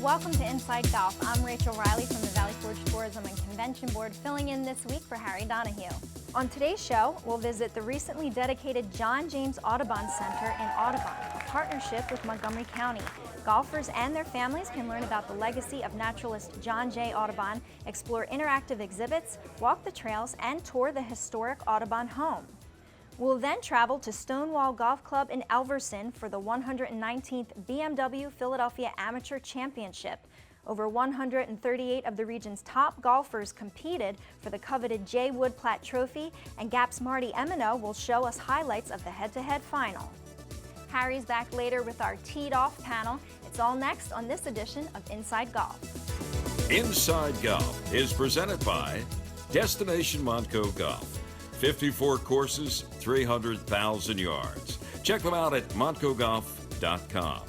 Welcome to Inside Golf. I'm Rachel Riley from the Valley Forge Tourism and Convention Board, filling in this week for Harry Donahue. On today's show, we'll visit the recently dedicated John James Audubon Center in Audubon, a partnership with Montgomery County. Golfers and their families can learn about the legacy of naturalist John J. Audubon, explore interactive exhibits, walk the trails, and tour the historic Audubon home. We'll then travel to Stonewall Golf Club in Elverson for the 119th BMW Philadelphia Amateur Championship. Over 138 of the region's top golfers competed for the coveted J. Wood Platte Trophy, and GAP's Marty Emino will show us highlights of the head-to-head final. Harry's back later with our Teed Off panel. It's all next on this edition of Inside Golf. Inside Golf is presented by Destination Montco Golf. 54 courses, 300,000 yards. Check them out at montcogolf.com.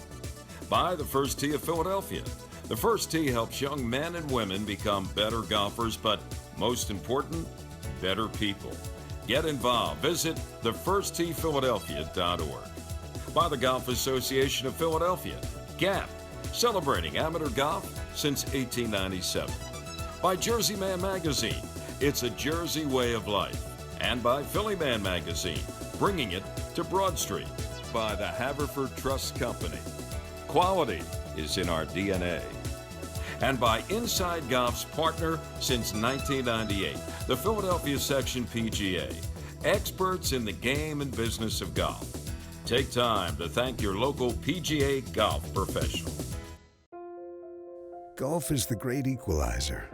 By the First Tee of Philadelphia. The First Tee helps young men and women become better golfers, but most important, better people. Get involved. Visit thefirsttphiladelphia.org. By the Golf Association of Philadelphia, GAP, celebrating amateur golf since 1897. By Jersey Man Magazine, it's a Jersey way of life. And by Philly Man Magazine, bringing it to Broad Street. By the Haverford Trust Company. Quality is in our DNA. And by Inside Golf's partner since 1998, the Philadelphia Section PGA, experts in the game and business of golf. Take time to thank your local PGA golf professional. Golf is the great equalizer.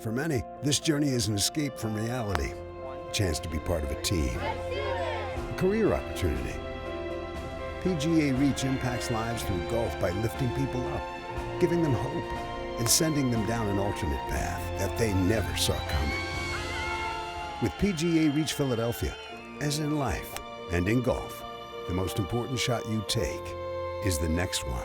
For many, this journey is an escape from reality. A chance to be part of a team. A career opportunity. PGA Reach impacts lives through golf by lifting people up, giving them hope, and sending them down an alternate path that they never saw coming. With PGA Reach Philadelphia, as in life and in golf, the most important shot you take is the next one.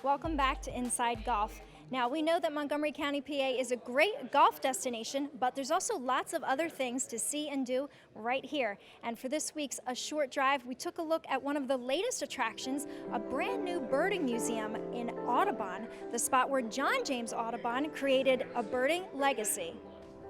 Welcome back to Inside Golf. Now, we know that Montgomery County, PA is a great golf destination, but there's also lots of other things to see and do right here. And for this week's A Short Drive, we took a look at one of the latest attractions, a brand new birding museum in Audubon, the spot where John James Audubon created a birding legacy.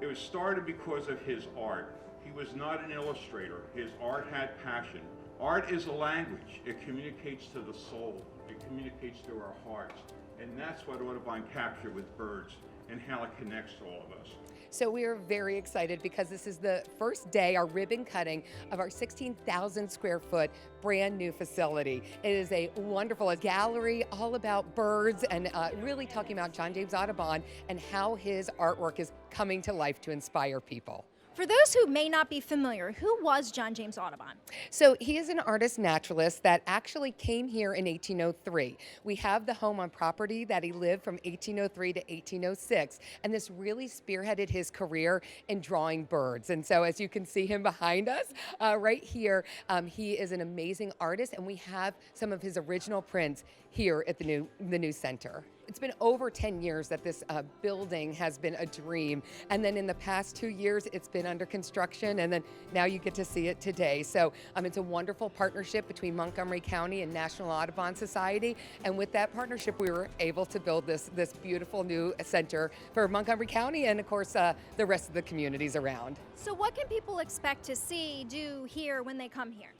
It was started because of his art. He was not an illustrator. His art had passion. Art is a language. It communicates to the soul. It communicates to our hearts. And that's what Audubon captured with birds and how it connects to all of us. So we are very excited because this is the first day, our ribbon cutting of our 16,000 square foot brand new facility. It is a wonderful gallery all about birds and really talking about John James Audubon and how his artwork is coming to life to inspire people. For those who may not be familiar, who was John James Audubon? So he is an artist naturalist that actually came here in 1803. We have the home on property that he lived from 1803 to 1806, and this really spearheaded his career in drawing birds. And so as you can see him behind us right here, he is an amazing artist, and we have some of his original prints here at the new center. It's been over 10 years that this building has been a dream. And then in the past 2 years, it's been under construction. And then now you get to see it today. So it's a wonderful partnership between Montgomery County and National Audubon Society. And with that partnership, we were able to build this beautiful new center for Montgomery County and, of course, the rest of the communities around. So what can people expect to see, do, hear when they come here?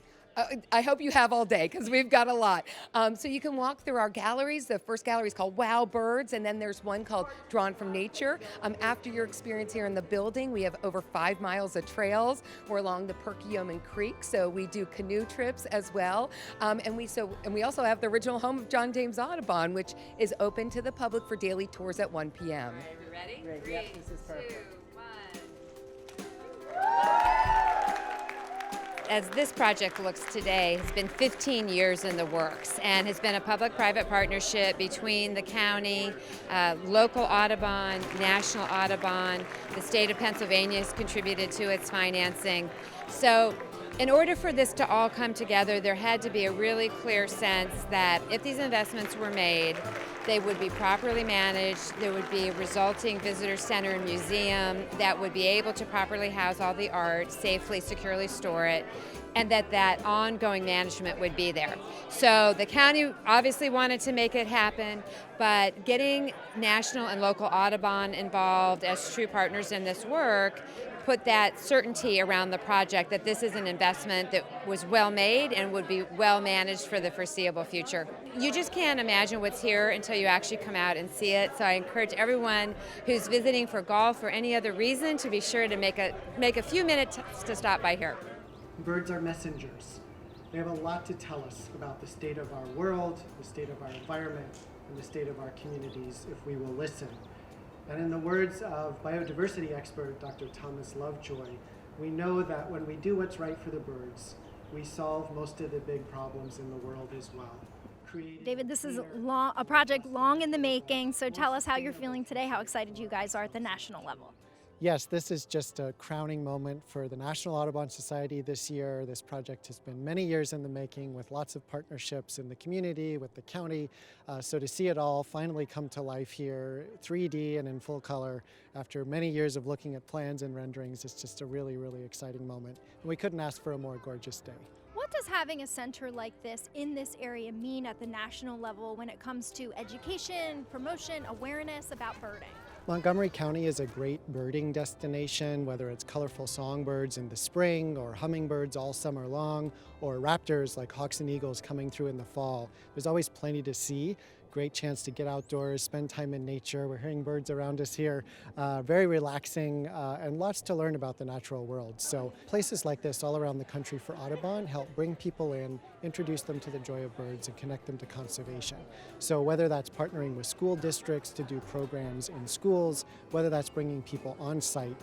I hope you have all day because we've got a lot. So you can walk through our galleries. The first gallery is called Wow Birds, and then there's one called Drawn from Nature. After your experience here in the building, we have over 5 miles of trails. We're along the Perkiomen Creek, so we do canoe trips as well. And we also have the original home of John James Audubon, which is open to the public for daily tours at 1 p.m. All right, we ready? Ready. Yep, this is perfect. 2, 1. as this project looks today, has been 15 years in the works and has been a public-private partnership between the county, local Audubon, national Audubon. The state of Pennsylvania has contributed to its financing. So in order for this to all come together, there had to be a really clear sense that if these investments were made, they would be properly managed, there would be a resulting visitor center and museum that would be able to properly house all the art, safely, securely store it, and that ongoing management would be there. So the county obviously wanted to make it happen, but getting national and local Audubon involved as true partners in this work put that certainty around the project that this is an investment that was well made and would be well managed for the foreseeable future. You just can't imagine what's here until you actually come out and see it. So I encourage everyone who's visiting for golf or any other reason to be sure to make a few minutes to stop by here. Birds are messengers. They have a lot to tell us about the state of our world, the state of our environment, and the state of our communities if we will listen. And in the words of biodiversity expert Dr. Thomas Lovejoy, we know that when we do what's right for the birds, we solve most of the big problems in the world as well. David, this is a project long in the making, so tell us how you're feeling today, how excited you guys are at the national level. Yes, this is just a crowning moment for the National Audubon Society this year. This project has been many years in the making with lots of partnerships in the community, with the county. So to see it all finally come to life here, 3D and in full color, after many years of looking at plans and renderings, it's just a really, really exciting moment. And we couldn't ask for a more gorgeous day. What does having a center like this in this area mean at the national level when it comes to education, promotion, awareness about birding? Montgomery County is a great birding destination, whether it's colorful songbirds in the spring or hummingbirds all summer long or raptors like hawks and eagles coming through in the fall. There's always plenty to see. Great chance to get outdoors, spend time in nature. We're hearing birds around us here. Very relaxing and lots to learn about the natural world. So places like this all around the country for Audubon help bring people in, introduce them to the joy of birds and connect them to conservation. So whether that's partnering with school districts to do programs in schools, whether that's bringing people on site,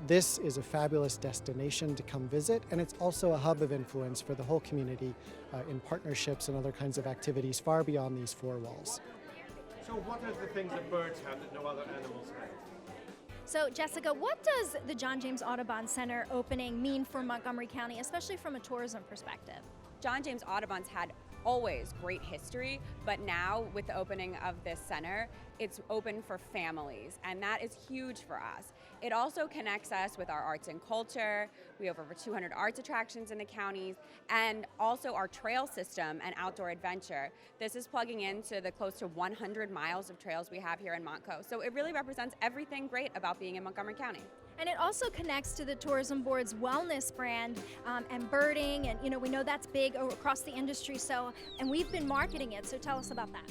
this is a fabulous destination to come visit, and it's also a hub of influence for the whole community in partnerships and other kinds of activities far beyond these four walls. So what are the things that birds have that no other animals have? So Jessica, what does the John James Audubon Center opening mean for Montgomery County, especially from a tourism perspective? John James Audubon's had always great history, but now with the opening of this center, it's open for families, and that is huge for us. It also connects us with our arts and culture. We have over 200 arts attractions in the counties, and also our trail system and outdoor adventure. This is plugging into the close to 100 miles of trails we have here in Montco. So it really represents everything great about being in Montgomery County. And it also connects to the Tourism Board's wellness brand and birding, and we know that's big across the industry. And we've been marketing it. So tell us about that.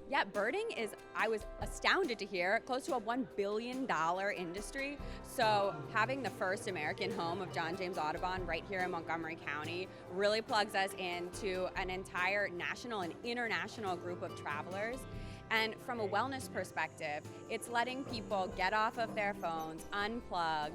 Yeah, birding is, I was astounded to hear, close to a $1 billion industry. So having the first American home of John James Audubon right here in Montgomery County really plugs us into an entire national and international group of travelers. And from a wellness perspective, it's letting people get off of their phones, unplug,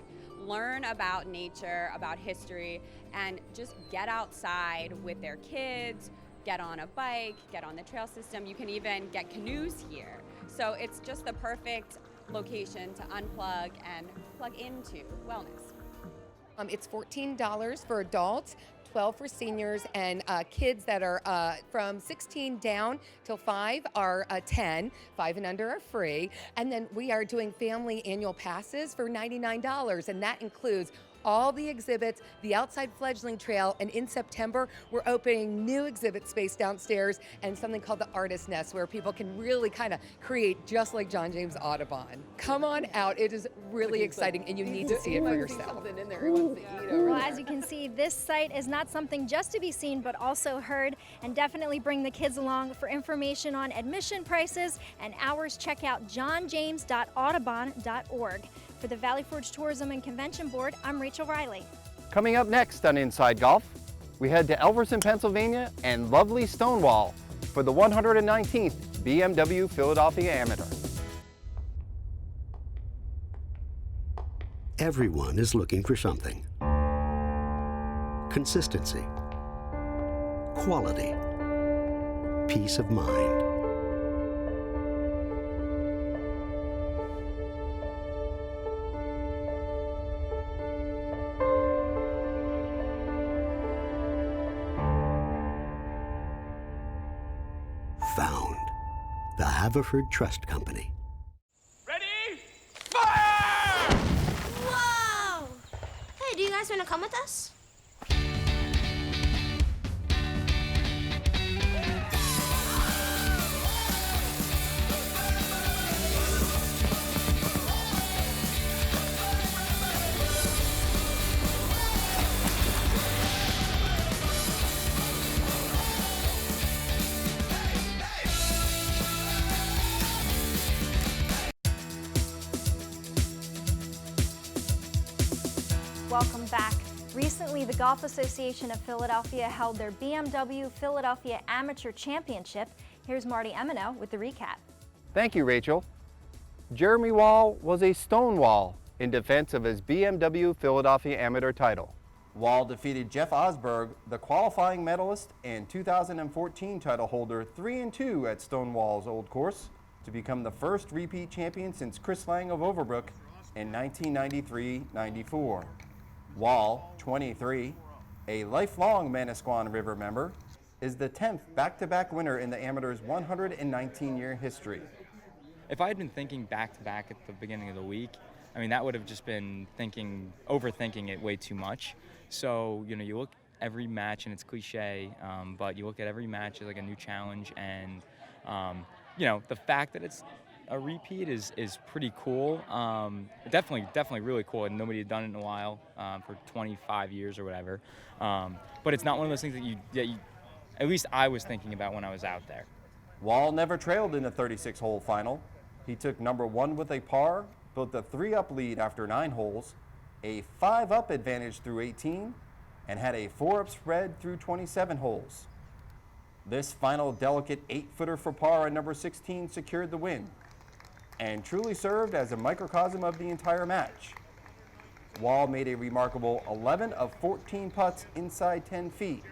learn about nature, about history, and just get outside with their kids, get on a bike, get on the trail system. You can even get canoes here. So it's just the perfect location to unplug and plug into wellness. It's $14 for adults, $12 for seniors, and kids that are from 16 down till 5 are 10, 5 and under are free. And then we are doing family annual passes for $99, and that includes all the exhibits, the outside fledgling trail, and in September, we're opening new exhibit space downstairs and something called the Artist Nest, where people can really kind of create just like John James Audubon. Come on out, it is really exciting, and you need to see it for yourself. Well, as you can see, this site is not something just to be seen, but also heard, and definitely bring the kids along. For information on admission prices and hours, check out johnjames.audubon.org. For the Valley Forge Tourism and Convention Board, I'm Rachel Riley. Coming up next on Inside Golf, we head to Elverson, Pennsylvania and lovely Stonewall for the 119th BMW Philadelphia Amateur. Everyone is looking for something. Consistency. Quality. Peace of mind. Found. The Haverford Trust Company. Ready? Fire! Whoa! Hey, do you guys want to come with us? Welcome back. Recently, the Golf Association of Philadelphia held their BMW Philadelphia Amateur Championship. Here's Marty Emino with the recap. Thank you, Rachel. Jeremy Wall was a stonewall in defense of his BMW Philadelphia Amateur title. Wall defeated Jeff Osberg, the qualifying medalist and 2014 title holder, 3-2 at Stonewall's old course, to become the first repeat champion since Chris Lang of Overbrook in 1993-94. Wall, 23, a lifelong Manasquan River member, is the 10th back-to-back winner in the Amateur's 119-year history. If I had been thinking back-to-back at the beginning of the week, I mean, that would have just been overthinking it way too much. So, you know, you look every match, and it's cliche, but you look at every match as like a new challenge, and, you know, the fact that it's a repeat is pretty cool. Definitely really cool, and nobody had done it in a while, for 25 years or whatever. But it's not one of those things that you, at least I was thinking about when I was out there. Wall never trailed in the 36-hole final. He took number 1 with a par, built a 3-up lead after 9 holes, a 5-up advantage through 18, and had a 4-up spread through 27 holes. This final delicate 8-footer for par on number 16 secured the win, and truly served as a microcosm of the entire match. Wall made a remarkable 11 of 14 putts inside 10 feet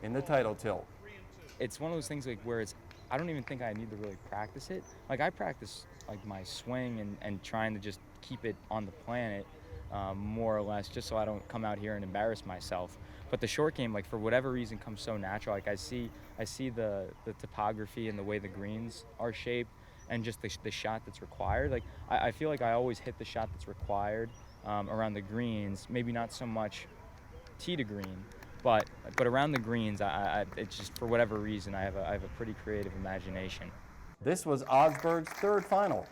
in the title tilt. It's one of those things like where I don't even think I need to really practice it. Like I practice like my swing and trying to just keep it on the planet, more or less, just so I don't come out here and embarrass myself. But the short game, like for whatever reason, comes so natural. Like I see the topography and the way the greens are shaped, and just the shot that's required. Like I feel like I always hit the shot that's required around the greens. Maybe not so much tee to green, but around the greens, it's just for whatever reason I have a pretty creative imagination. This was Osberg's 3rd final.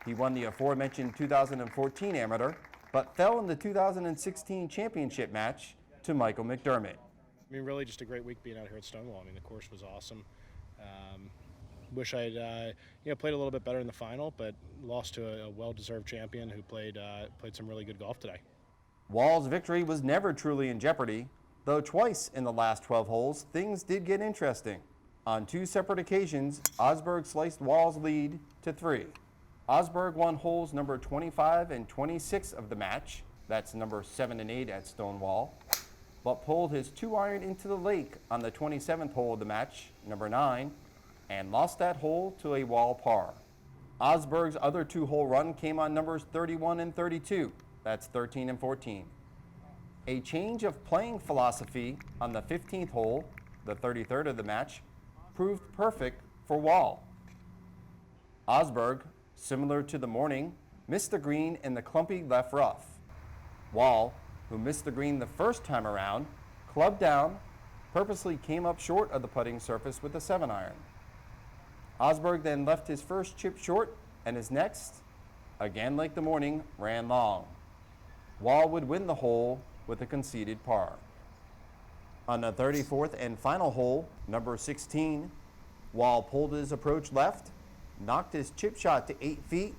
He won the aforementioned 2014 Amateur, but fell in the 2016 championship match to Michael McDermott. I mean, really just a great week being out here at Stonewall. I mean, the course was awesome. Wish I'd played a little bit better in the final, but lost to a well-deserved champion who played some really good golf today. Wall's victory was never truly in jeopardy, though twice in the last 12 holes things did get interesting. On 2 separate occasions, Osberg sliced Wall's lead to 3. Osberg won holes number 25 and 26 of the match, that's number 7 and 8 at Stonewall, but pulled his 2-iron into the lake on the 27th hole of the match, number 9, and lost that hole to a Wall par. Osberg's other 2-hole run came on numbers 31 and 32, that's 13 and 14. A change of playing philosophy on the 15th hole, the 33rd of the match, proved perfect for Wall. Osberg, similar to the morning, missed the green in the clumpy left rough. Wall, who missed the green the first time around, clubbed down, purposely came up short of the putting surface with a 7-iron. Osberg then left his first chip short, and his next, again like the morning, ran long. Wall would win the hole with a conceded par. On the 34th and final hole, number 16, Wall pulled his approach left, knocked his chip shot to 8 feet,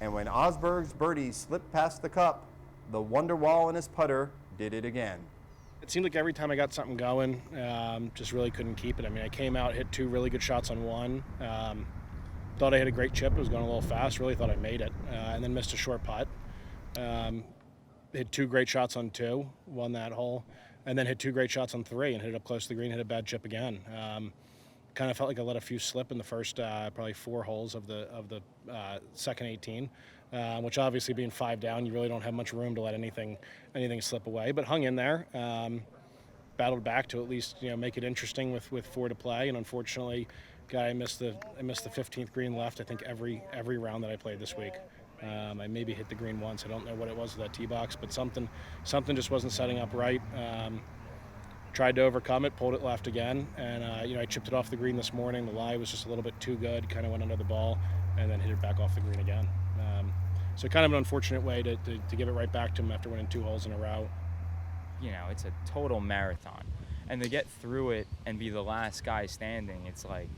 and when Osberg's birdie slipped past the cup, the wonder Wall and his putter did it again. It seemed like every time I got something going, just really couldn't keep it. I mean, I came out, hit 2 really good shots on one. Thought I hit a great chip. It was going a little fast. Really thought I made it. And then missed a short putt. Hit 2 great shots on 2. Won that hole. and then hit 2 great shots on 3 and hit it up close to the green, hit a bad chip again. Kind of felt like I let a few slip in the first probably 4 holes of the second 18, which obviously being 5 down, you really don't have much room to let anything slip away. But hung in there, battled back to at least make it interesting with 4 to play. And unfortunately, I missed the 15th green left. I think every round that I played this week. I maybe hit the green once. I don't know what it was with that tee box, but something just wasn't setting up right. Tried to overcome it, pulled it left again, and I chipped it off the green this morning. The lie was just a little bit too good, kind of went under the ball, and then hit it back off the green again. So kind of an unfortunate way to give it right back to him after winning 2 holes in a row. It's a total marathon, and to get through it and be the last guy standing, it's like,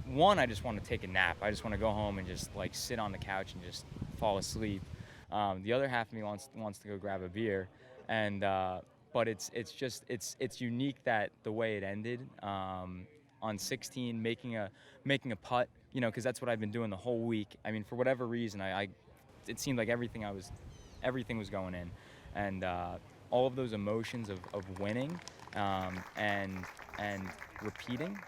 one, I just want to take a nap. I just want to go home and just like sit on the couch and just fall asleep. The other half of me wants to go grab a beer, and but it's unique that the way it ended on 16, making a putt, because that's what I've been doing the whole week. I mean, for whatever reason, it seemed like everything was going in, and all of those emotions of winning and repeating,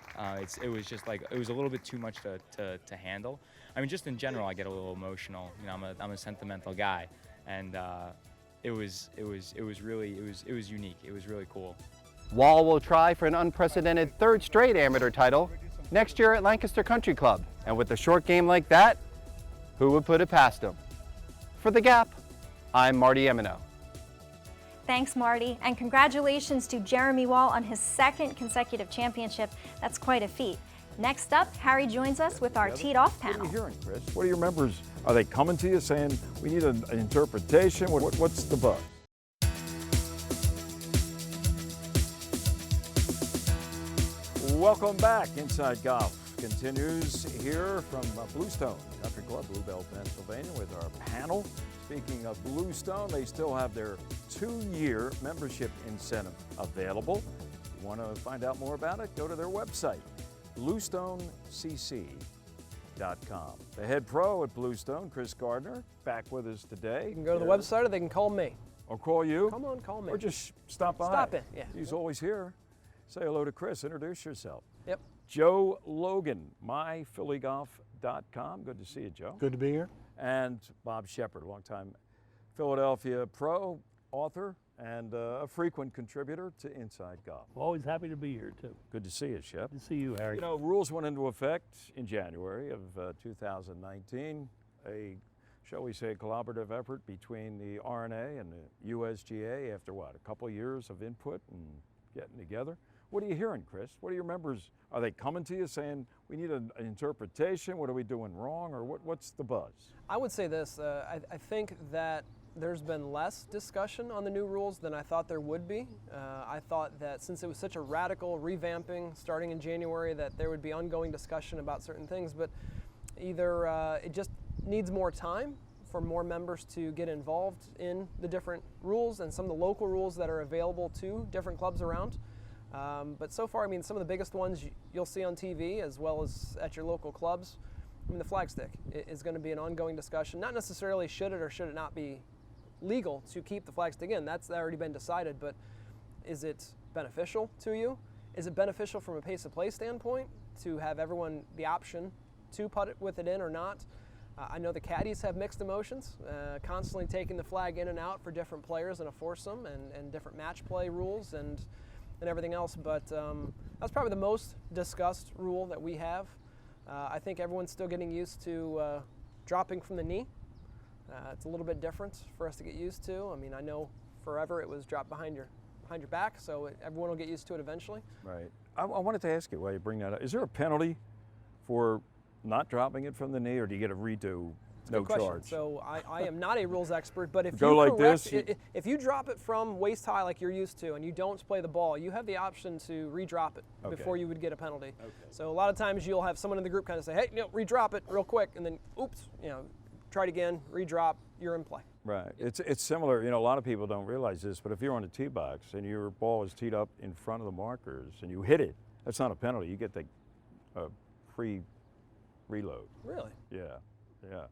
it was just like, it was a little bit too much to handle. I mean, just in general, I get a little emotional. I'm a sentimental guy, and it was unique. It was really cool. Wall will try for an unprecedented 3rd straight amateur title next year at Lancaster Country Club. And with a short game like that, who would put it past him? For The Gap, I'm Marty Emino. Thanks, Marty, and congratulations to Jeremy Wall on his 2nd consecutive championship. That's quite a feat. Next up, Harry joins us with our Teed Off panel. What are you hearing, Chris? What are your members? Are they coming to you saying, we need an interpretation? What's the buzz? Welcome back. Inside Golf continues here from Bluestone Country Club, Bluebell, Pennsylvania, with our panel. Speaking of Bluestone, they still have their 2-year membership incentive available. If you want to find out more about it, go to their website, bluestonecc.com. The head pro at Bluestone, Chris Gardner, back with us today. You can go to the website or they can call me. Or call you? Come on, call me. Or just stop by. Stop in, yeah. He's always here. Say hello to Chris. Introduce yourself. Yep. Joe Logan, myphillygolf.com. Good to see you, Joe. Good to be here. And Bob Shepard, longtime Philadelphia pro, author, and a frequent contributor to Inside Golf. Always happy to be here, too. Good to see you, Shep. Good to see you, Harry. Rules went into effect in January of 2019. A, shall we say, collaborative effort between the RNA and the USGA after what, a couple of years of input and getting together. What are you hearing, Chris? What are your members? Are they coming to you saying, we need an interpretation? What are we doing wrong? Or what's the buzz? I would say this. I think that there's been less discussion on the new rules than I thought there would be. I thought that since it was such a radical revamping starting in January that there would be ongoing discussion about certain things, but either it just needs more time for more members to get involved in the different rules and some of the local rules that are available to different clubs around. But so far, I mean, some of the biggest ones you'll see on TV as well as at your local clubs. I mean, the flag stick is going to be an ongoing discussion. Not necessarily should it or should it not be legal to keep the flag stick in. That's already been decided, but is it beneficial to you? Is it beneficial from a pace of play standpoint to have everyone the option to putt it with it in or not? I know the caddies have mixed emotions, constantly taking the flag in and out for different players in a foursome and different match play rules and everything else, but that's probably the most discussed rule that we have. I think everyone's still getting used to dropping from the knee. It's a little bit different for us to get used to. I mean, I know forever it was dropped behind your back, so everyone will get used to it eventually. Right. I wanted to ask you while you bring that up, is there a penalty for not dropping it from the knee, or do you get a redo? No charge. So I am not a rules expert, but if go you like correct, this, if you drop it from waist high like you're used to and you don't play the ball, you have the option to re-drop it before you would get a penalty. Okay. So a lot of times you'll have someone in the group kind of say, hey, re-drop it real quick, and then oops, try it again, re-drop, you're in play. Right. It's similar. A lot of people don't realize this, but if you're on a tee box and your ball is teed up in front of the markers and you hit it, that's not a penalty. You get the free reload. Really? Yeah. Yeah.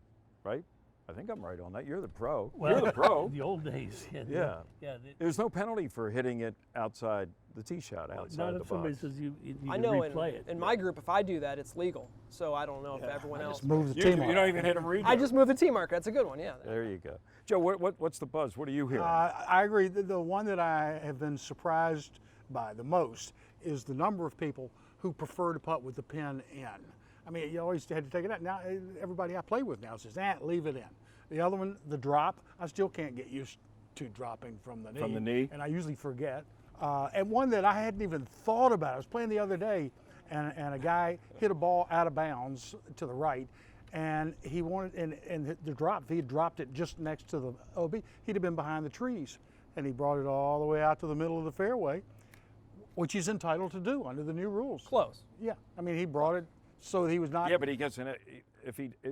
Right? I think I'm right on that. You're the pro. Well, You're the pro. The old days. Yeah. Yeah. There's no penalty for hitting it outside the tee shot outside Not the if somebody box. says you I can know replay it. in my group, if I do that, it's legal. So I don't know if everyone else. Just move the You tee mark. don't even hit a redo. I just moved the T marker. That's a good one, yeah. There you go. Joe, what's the buzz? What are you hearing? I agree. The one that I have been surprised by the most is the number of people who prefer to putt with the pin in. I mean, you always had to take it out. Now, everybody I play with now says, leave it in. The other one, the drop, I still can't get used to dropping from the knee. From the knee? And I usually forget. And one that I hadn't even thought about, I was playing the other day, and a guy hit a ball out of bounds to the right, and he wanted, and the drop, if he had dropped it just next to the OB, he'd have been behind the trees. And he brought it all the way out to the middle of the fairway, which he's entitled to do under the new rules. Close. Yeah, I mean, he brought it so that he was not. Yeah, but he gets in it.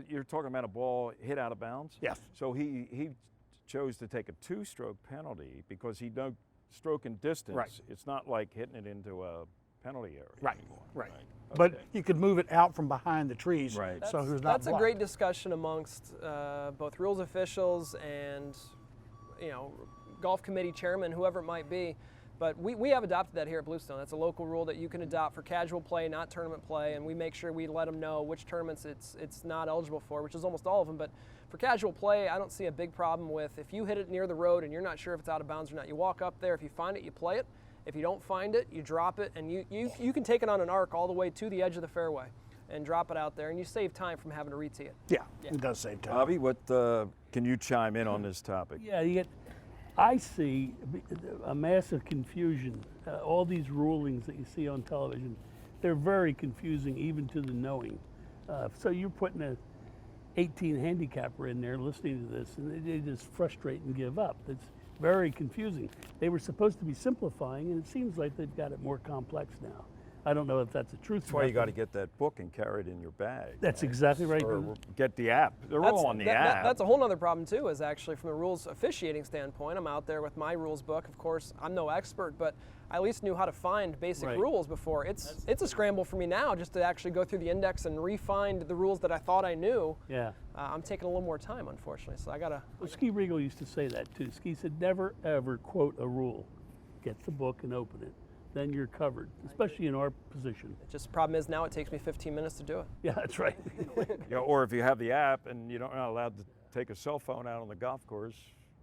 You're talking about a ball hit out of bounds? Yes. So he chose to take a 2-stroke penalty because he no stroke in distance. Right. It's not like hitting it into a penalty area Right, anymore. right. Okay. But he could move it out from behind the trees, Right. so he was not That's a blocked. great discussion amongst both rules officials and, golf committee chairman, whoever it might be. But we have adopted that here at Bluestone. That's a local rule that you can adopt for casual play, not tournament play, and we make sure we let them know which tournaments it's not eligible for, which is almost all of them. But for casual play, I don't see a big problem with if you hit it near the road and you're not sure if it's out of bounds or not. You walk up there. If you find it, you play it. If you don't find it, you drop it, and you can take it on an arc all the way to the edge of the fairway and drop it out there, and you save time from having to re-tee it. Yeah, it does save time. Bobby, can you chime in on this topic? Yeah, I see a massive confusion. All these rulings that you see on television, they're very confusing even to the knowing. So you're putting a 18 handicapper in there listening to this, and they just frustrate and give up. It's very confusing. They were supposed to be simplifying, and it seems like they've got it more complex now. I don't know if that's a truth. That's why you got to get that book and carry it in your bag. That's exactly right. Or get the app. They're all on the app. That's a whole other problem too, is actually from the rules officiating standpoint. I'm out there with my rules book. Of course, I'm no expert, but I at least knew how to find basic rules before. It's a scramble for me now just to actually go through the index and re-find the rules that I thought I knew. Yeah. I'm taking a little more time, unfortunately, so I gotta. Well, Ski Regal used to say that too. Ski said, never ever quote a rule. Get the book and open it. Then you're covered, especially in our position. Just the problem is now it takes me 15 minutes to do it. Yeah, that's right. Yeah, or if you have the app and you're not allowed to take a cell phone out on the golf course,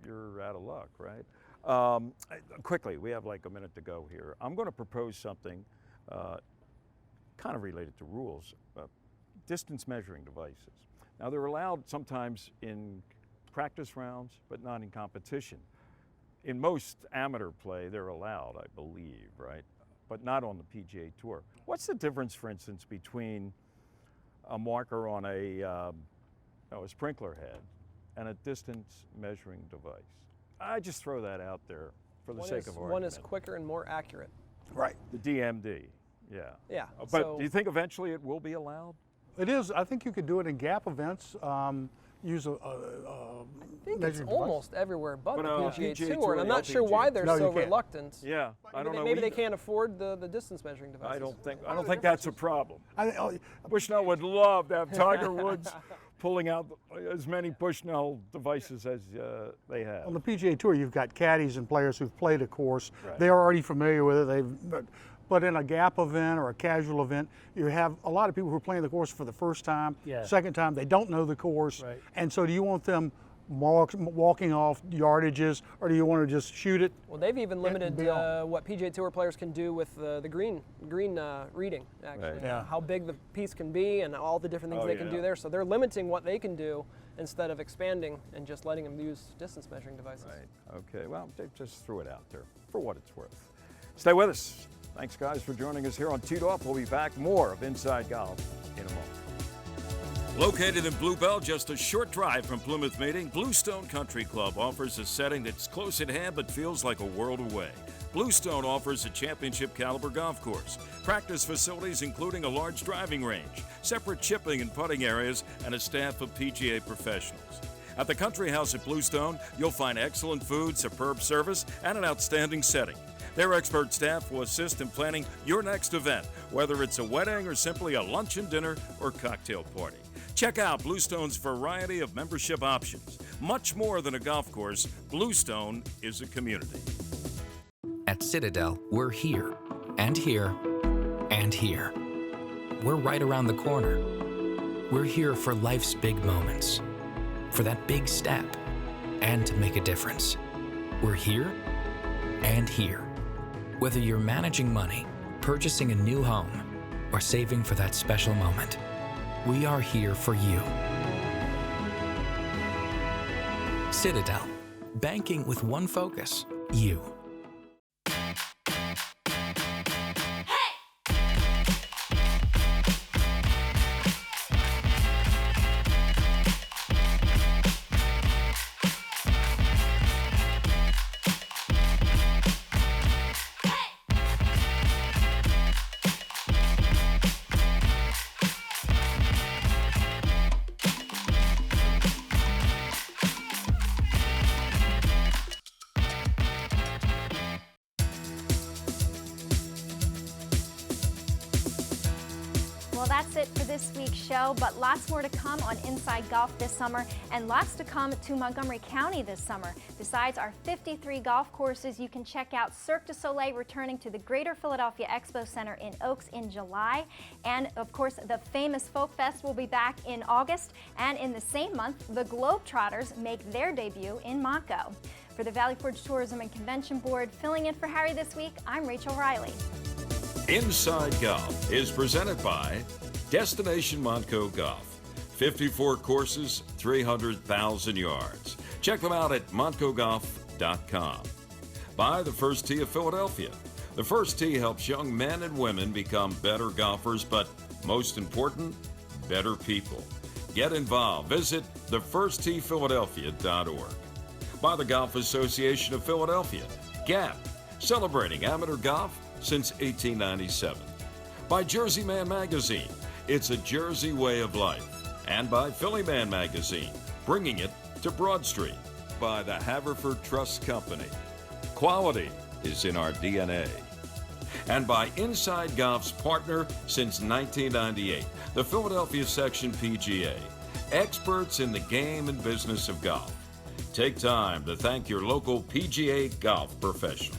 you're out of luck, right? Quickly, we have like a minute to go here. I'm going to propose something kind of related to rules, distance measuring devices. Now, they're allowed sometimes in practice rounds, but not in competition. In most amateur play, they're allowed, I believe, right? But not on the PGA Tour. What's the difference, for instance, between a marker on a sprinkler head and a distance measuring device? I just throw that out there for the sake of argument. One is quicker and more accurate. Right. The DMD, yeah. Yeah. But do you think eventually it will be allowed? It is. I think you could do it in gap events. Use a I think it's almost everywhere but the PGA Tour, and I'm not sure why they're so reluctant. Yeah, I don't know. Maybe they can't afford the distance measuring devices. I don't think that's a problem. Bushnell would love to have Tiger Woods pulling out as many Bushnell devices as they have. On the PGA Tour, you've got caddies and players who've played a course. Right. They're already familiar with it. But in a gap event or a casual event, you have a lot of people who are playing the course for the first time, second time, they don't know the course. Right. And so do you want them walking off yardages, or do you want to just shoot it? Well, they've even limited what PGA Tour players can do with the green reading, actually. Right. Yeah. How big the piece can be and all the different things they can do there. So they're limiting what they can do instead of expanding and just letting them use distance measuring devices. Right. Okay, well, they just threw it out there for what it's worth. Stay with us. Thanks, guys, for joining us here on Teed Off. We'll be back more of Inside Golf in a moment. Located in Bluebell, just a short drive from Plymouth Meeting, Bluestone Country Club offers a setting that's close at hand but feels like a world away. Bluestone offers a championship caliber golf course, practice facilities including a large driving range, separate chipping and putting areas, and a staff of PGA professionals. At the Country House at Bluestone, you'll find excellent food, superb service, and an outstanding setting. Their expert staff will assist in planning your next event, whether it's a wedding or simply a luncheon, dinner, or cocktail party. Check out Bluestone's variety of membership options. Much more than a golf course, Bluestone is a community. At Citadel, we're here, and here, and here. We're right around the corner. We're here for life's big moments, for that big step, and to make a difference. We're here and here. Whether you're managing money, purchasing a new home, or saving for that special moment, we are here for you. Citadel, banking with one focus, you. Well, that's it for this week's show, but lots more to come on Inside Golf this summer and lots to come to Montgomery County this summer. Besides our 53 golf courses, you can check out Cirque du Soleil returning to the Greater Philadelphia Expo Center in Oaks in July. And of course, the famous Folk Fest will be back in August. And in the same month, the Globetrotters make their debut in Montco. For the Valley Forge Tourism and Convention Board, filling in for Harry this week, I'm Rachel Riley. Inside Golf is presented by Destination Montco Golf. 54 courses, 300,000 yards. Check them out at montcogolf.com. By the First Tee of Philadelphia. The First Tee helps young men and women become better golfers, but most important, better people. Get involved. Visit thefirsttphiladelphia.org. By the Golf Association of Philadelphia. GAP, celebrating amateur golf since 1897. By Jersey Man Magazine, it's a Jersey way of life. And by Philly Man Magazine, bringing it to Broad Street. By the Haverford Trust Company, quality is in our DNA. And by Inside Golf's partner since 1998, the Philadelphia Section PGA, experts in the game and business of golf. Take time to thank your local PGA golf professional.